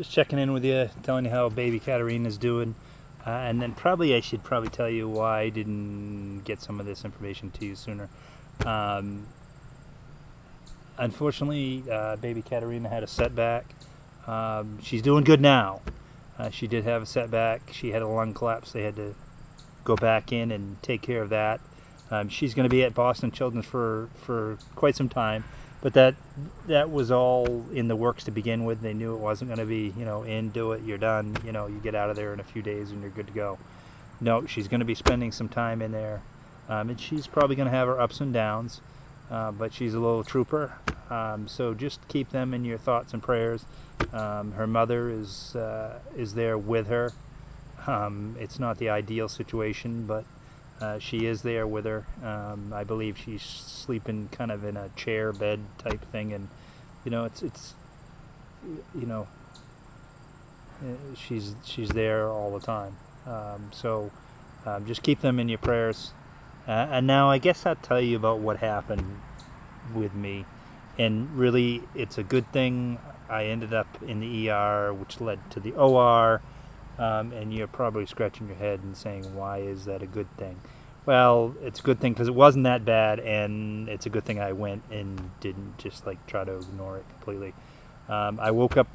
just checking in with you, telling you how baby Katerina is doing, and then I should tell you why I didn't get some of this information to you sooner. Unfortunately, baby Katerina had a setback. She's doing good now. She did have a setback. She had a lung collapse. They had to go back in and take care of that. She's going to be at Boston Children's for quite some time, but that was all in the works to begin with. They knew it wasn't going to be, do it, you're done, you get out of there in a few days and you're good to go. No, she's going to be spending some time in there, and she's probably going to have her ups and downs, but she's a little trooper. So just keep them in your thoughts and prayers. Her mother is there with her. It's not the ideal situation, but she is there with her. I believe she's sleeping kind of in a chair bed type thing, and she's there all the time. So just keep them in your prayers. And now I guess I'll tell you about what happened with me. And really, it's a good thing I ended up in the ER, which led to the OR. And you're probably scratching your head and saying, why is that a good thing? Well, it's a good thing because it wasn't that bad, and it's a good thing I went and didn't just try to ignore it completely. I woke up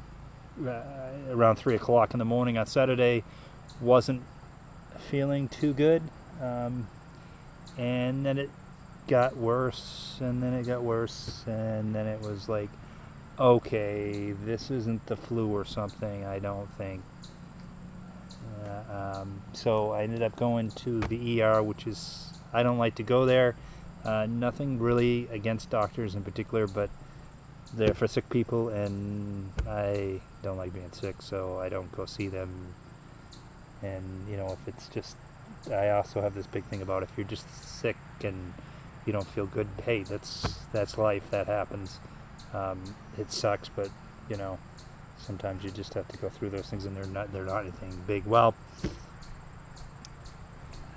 around 3 o'clock in the morning on Saturday, wasn't feeling too good, and then it got worse, and then it got worse, and then it was like, okay, this isn't the flu or something, I don't think. So I ended up going to the ER, which is, I don't like to go there. Nothing really against doctors in particular, but they're for sick people, and I don't like being sick, so I don't go see them. And if it's just, I also have this big thing about if you're just sick and you don't feel good, hey, that's life, that happens. It sucks, but sometimes you just have to go through those things, and they're not anything big. Well,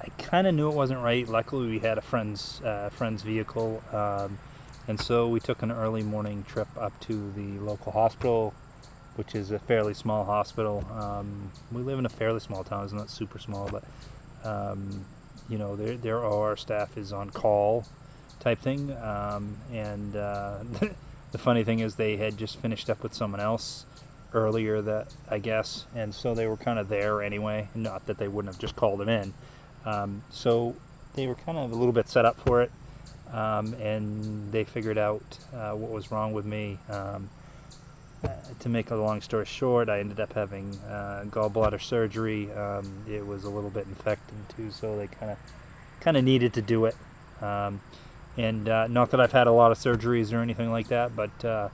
I kind of knew it wasn't right. Luckily, we had a friend's vehicle, and so we took an early morning trip up to the local hospital, which is a fairly small hospital. We live in a fairly small town. It's not super small, but their OR staff is on call type thing, and the funny thing is they had just finished up with someone else earlier, that I guess, and so they were kind of there anyway, not that they wouldn't have just called them in. So they were kind of a little bit set up for it, and they figured out what was wrong with me. To make a long story short, I ended up having gallbladder surgery. It was a little bit infected too, so they kind of needed to do it. And not that I've had a lot of surgeries or anything like that, but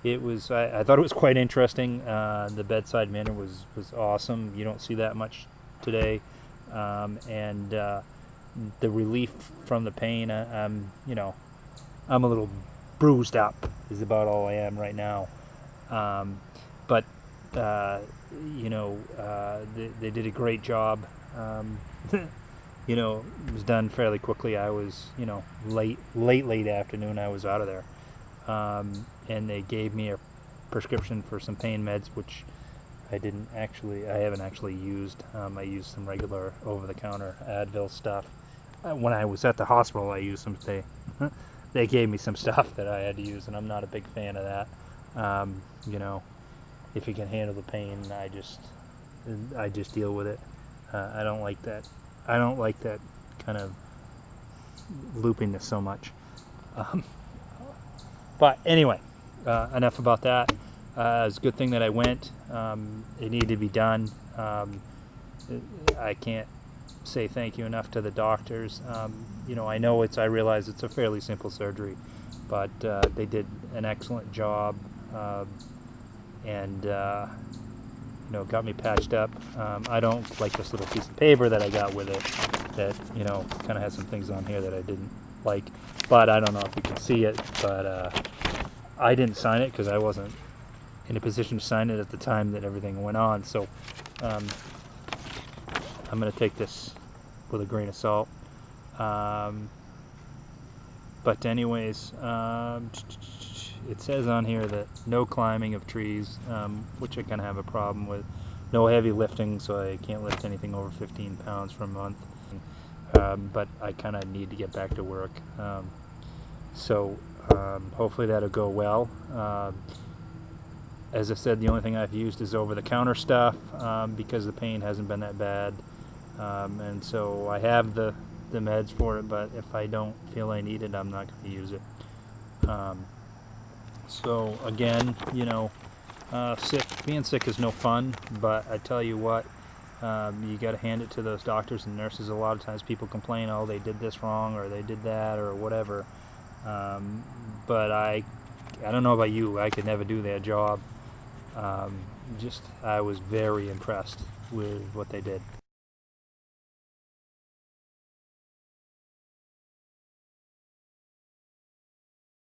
it was. I thought it was quite interesting. The bedside manner was awesome. You don't see that much today, and the relief from the pain. I'm a little bruised up. Is about all I am right now. But they did a great job. It was done fairly quickly. I was, late afternoon, I was out of there. And they gave me a prescription for some pain meds, which I haven't actually used. I used some regular over-the-counter Advil stuff. When I was at the hospital, I used some, they gave me some stuff that I had to use, and I'm not a big fan of that. If you can handle the pain, I just deal with it. I don't like that kind of loopiness so much. But anyway, enough about that. It's a good thing that I went. It needed to be done. I can't say thank you enough to the doctors. I realize it's a fairly simple surgery, but they did an excellent job, and got me patched up. I don't like this little piece of paper that I got with it that kind of has some things on here that I didn't like, but I don't know if you can see it, but I didn't sign it because I wasn't in a position to sign it at the time that everything went on, so I'm going to take this with a grain of salt. But anyways, it says on here that no climbing of trees, which I kind of have a problem with. No heavy lifting, so I can't lift anything over 15 pounds for a month. But I kind of need to get back to work. So hopefully that'll go well. As I said, the only thing I've used is over-the-counter stuff because the pain hasn't been that bad. And so I have the meds for it, but if I don't feel I need it, I'm not going to use it. So again, you know, being sick is no fun, but I tell you what, you got to hand it to those doctors and nurses. A lot of times people complain, oh, they did this wrong or they did that or whatever. But I don't know about you, I could never do their job. I was very impressed with what they did.